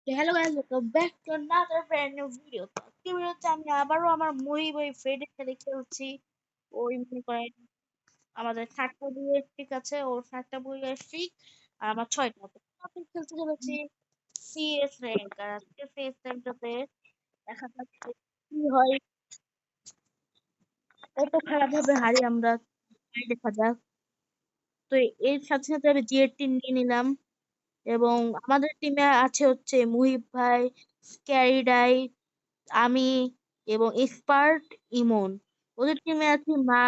Hello guys, welcome back to another brand new video. তো আজকে ভিডিওতে আমি আবারও আমার মুহিব ওই ফ্রেডের সাথে খেলছি। ওই মনে করেন আমাদের 7টা বইয়ের স্ট্রিক আছে, ওর 7টা বইয়ের স্ট্রিক আর আমার 6টা। তো আমি খেলতে চলেছি সিএস র্যাঙ্ক, আর আজকে সিএস র্যাঙ্কটাতে দেখা যাক কি হয়। কত খারাপ ভাবে হারি আমরা, তাই দেখা যাক। তো এর সাথে সাথে আমি জিএর টিম নিয়ে নিলাম, এবং আমাদের টিমে আছে হচ্ছে মুহিব ভাই, স্ক্যারিডাই, আমি এবং এক্সপার্ট ইমন। ওদের টিমে আছে মা,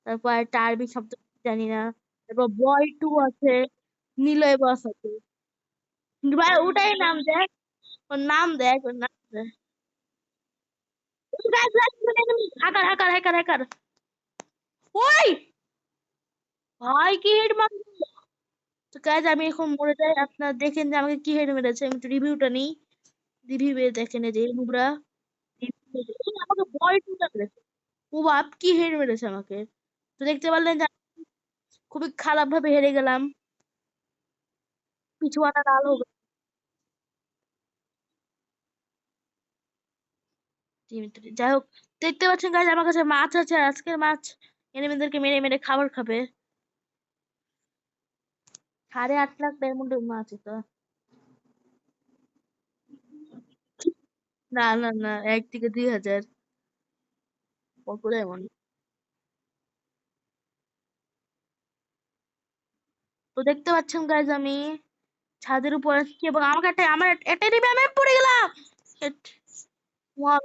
তারপর টার্বি শব্দ জানি না, তারপর বয় টু আছে, নিলয় বস আছে। ভাই ওটাই নাম দেখ, ওর নাম দেখ, ওর নাম দেখ। Hacker hacker hacker hacker. ওই ভাই কি হেড মারলো! তো গাইজ আমি এখন মরে যাই, আপনারা দেখেন যে আমাকে কি হেড মেরেছে। আমি একটু রিভিউটা নিই। রিভিউ দেখেন এই যে নুবরা আমাকে বয় টুটা মেরেছে। ও বাপ কি হেড মেরেছে আমাকে! তো দেখতে পারলেন যে খুবই খারাপ ভাবে হেরে গেলাম। পিছু আনা লাল হবে। যাই হোক, দেখতে পাচ্ছেন গাইজ আমার কাছে মাছ আছে, আর আজকের মাছ এনিমিদেরকে মেরে মেরে খাবার খাবে। 8.5 লাখ ডায়মন্ডের মাছ এটা। না না না, 1 থেকে 2 হাজার। কত ডায়মন্ড! তো দেখতে পাচ্ছেন গাইজ আমি ছাদের উপর আসছি, এবং আমাকে একটা এনিমি, আমি পড়ে গেলাম। Shit,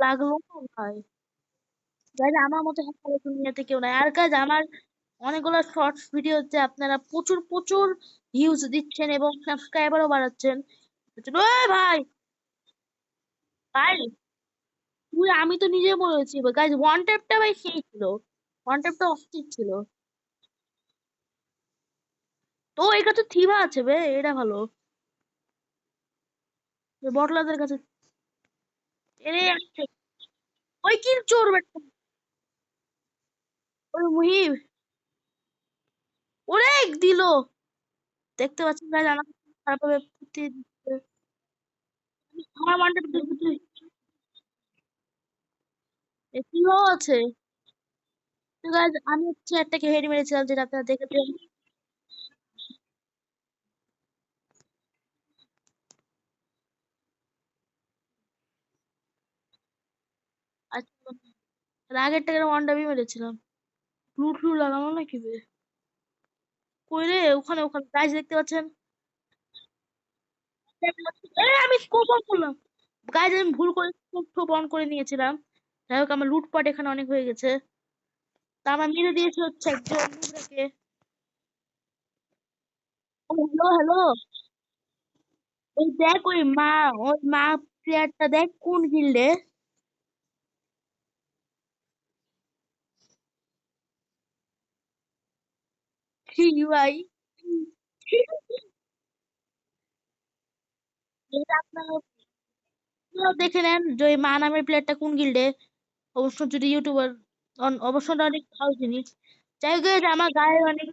লাগলো না ভাই। গাইজ আমার মতো হ্যাকার দুনিয়াতে কেউ নাই। আর গাইজ আমার অনেকগুলো শর্টস ভিডিওতে আপনারা প্রচুর প্রচুর ভিউজ দিচ্ছেন এবং সাবস্ক্রাইবারও বাড়াচ্ছেন। ওই ভাই, ভাই আমি তো নিজে বলেছি গাইজ, ওয়ান ট্যাপটা ভাই সেই ছিল, ওয়ান ট্যাপটা অস্থির ছিল। তো এর কাছে থিবা আছে বে, এটা ভালো। বটলাদের কাছে এরে আসছে। ওই কি চোর বেটা! ওই মুহিব, ওরে দিল। দেখতে পাচ্ছেন গাইজ আমাকে খারাপ ভাবে ফুটিয়ে দিচ্ছে। আমার ওয়ান ট্যাপ দেখতে এটিও আছে। তো গাইজ আমি হচ্ছে একটাকে হেড মেরেছিলাম, যেটা আপনারা দেখেছেন। আচ্ছা, আগের টাকার ওয়ান ট্যাপই মেরেছিলাম। ব্লু ট্লু লাগানো নাকি বে? কই রে? ওখানে ওখানে গাইজ দেখতে পাচ্ছেন। আমি স্কোপ অন করলাম। গাইজ আমি ভুল করে স্কোপ অন করে নিয়েছিলাম। যাই হোক, আমার লুটপাট এখানে অনেক হয়ে গেছে। তা আমার মেরে দিয়েছে হচ্ছে একজন নুবরাকে। ও হ্যালো হ্যালো, ওই দেখ ওই মা প্লেয়ারটা দেখ কোন গিল্ডে। ভাই এটা আপনারাও দেখে নেন যে ওই মা নামের প্লেয়ারটা কোন গিল্ডে। অবশ্য যদি ইউটিউবার, অবশ্য ওটা অনেক ভালো জিনিস। যাই হোক guys, আমার গায়ে অনেক।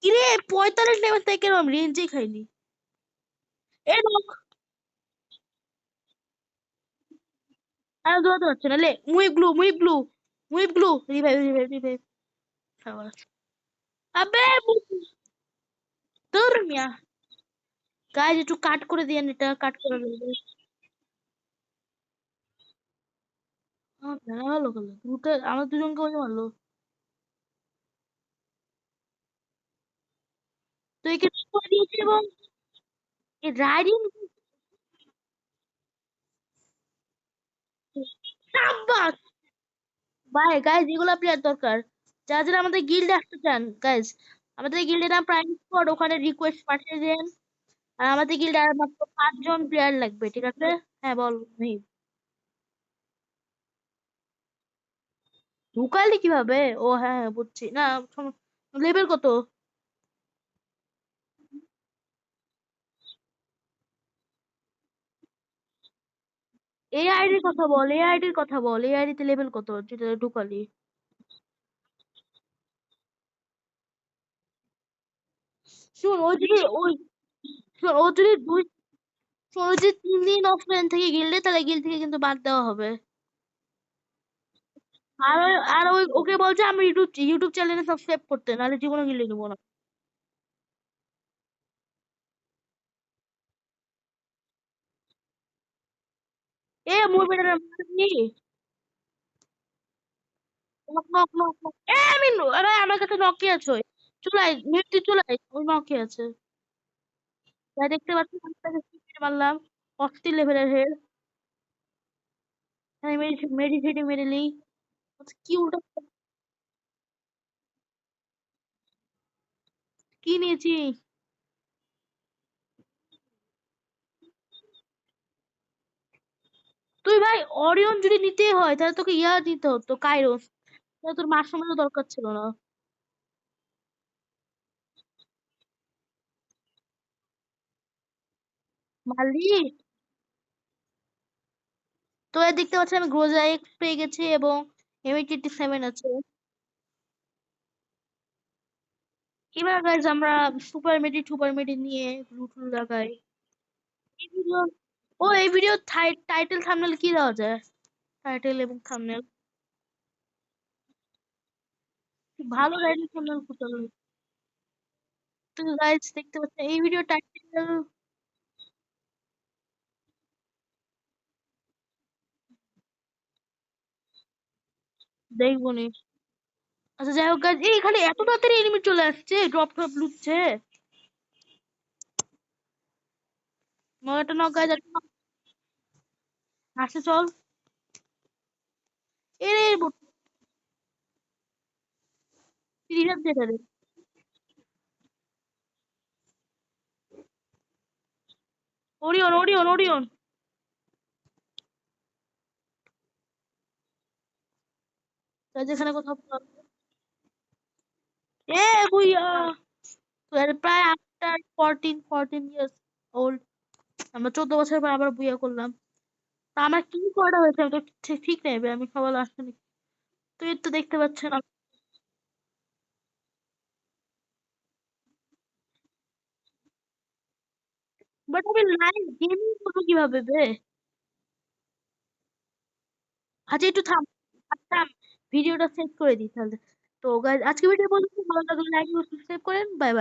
কিরে 45 লেভেল থেকে কেন আমি রেঞ্জই খাইনি! এই লোক আর দৌড়াতে পারছে না লে। মুই ব্লু রিভাইভ রিভাইভ রিভাইভ। সাবাস। আবে তোর মিয়া, গাইজ একটু কাট করে দিয়েন, এটা কাট করে দেবে। আমার ভেড়া ভালো খেলে দুটো, আমার দুজনকে ওই মারলো। তো একে করে দিয়েছে, এবং এই রাইডিং। সাব্বাস ভাই। গাইজ এগুলো প্লেয়ার দরকার, যারা যারা আমাদের গিল্ডে আসতে চান গাইজ। আমাদের গিল্ডের নাম প্রাইম স্কোয়াড, ওখানে রিকোয়েস্ট পাঠিয়ে দেন। আর আমাদের গিল্ডে আর মাত্র 5 জন প্লেয়ার লাগবে, ঠিক আছে? হ্যাঁ বল ভাই। ঢুকালি কিভাবে? ও হ্যাঁ হ্যাঁ, বুঝছি না। লেভেল কত? এই আইডির কথা বল, এই আইডির কথা বল, এই আইডিতে লেভেল কত যেটা ঢুকালি? শুন ও যদি ওই শোন ও যদি দুই শোন ও যদি 3 দিন অফলাইন থেকে গিল্ডে তাহলে গিল্ড থেকে কিন্তু বাদ দেওয়া হবে। আর ওই ওকে বলছে আমি ইউটিউব ইউটিউব চ্যানেলে সাবস্ক্রাইব করতে, নাহলে জীবনে গিল্ডে নেবো না। এ মুই বেটা নি নক নক নক নক। এ আমি আরে আমার কাছে নকি আছে ওই চুলাই মিষ্টি চুলাই ওই নকি আছে। তাই দেখতে পাচ্ছি আমি তাকে মেরে মারলাম 80 লেভেলের হেড। আমি মেডিসিটি মেরেলি কি উল্টো কি নিয়েছি। তুই ভাই অরিয়ন যদি নিতে হয় তাহলে তোকে ইয়া নিতে হতো কাইরোস, তাহলে তোর মাশরুমেরও দরকার ছিল না। মারলি তো এর দেখতে পাচ্ছি আমি গ্রোজা এক্স পেয়ে গেছি এবং M87 আছে। এবার গাইজ আমরা সুপার মেডি নিয়ে লুট লাগাই। এই ভিডিও এই ভিডিও টাইটেল থাম্বনেল কি দেওয়া যায়? টাইটেল এবং থাম্বনেল ভালো টাইটেল থাম্বনেল করতে হবে। তো গাইজ দেখতে পাচ্ছেন এই ভিডিও টাইটেল দেখবো নি। আচ্ছা যাই হোক গাইজ এখানে এত তাড়াতাড়ি এনিমি চলে আসছে ড্রপ টপ লুটছে। একটা নক গাইজ আসছে চল। এ রে রিভাইভ দে রে। ওরিয়ন ওরিয়ন ওরিয়ন গাইজ এখানে কোথাও এ বুইয়া তো এর প্রায় আফটার 14 ইয়ার্স ওল্ড আমরা 14 বছর পর আবার বুইয়া করলাম। তা আমার কি করা হয়েছে আমি তো ঠিক নেই বে, আমি সবার আসলে তুই তো দেখতে পাচ্ছেন না। বাট আমি লাইভ গেমিং করবো কিভাবে বে? আচ্ছা একটু থাম থাম ভিডিওটা সেভ করে দিই তাহলে। তো গাইজ আজকে ভিডিও বলতে ভালো লাগলে লাইক সাবস্ক্রাইব করেন। Bye bye.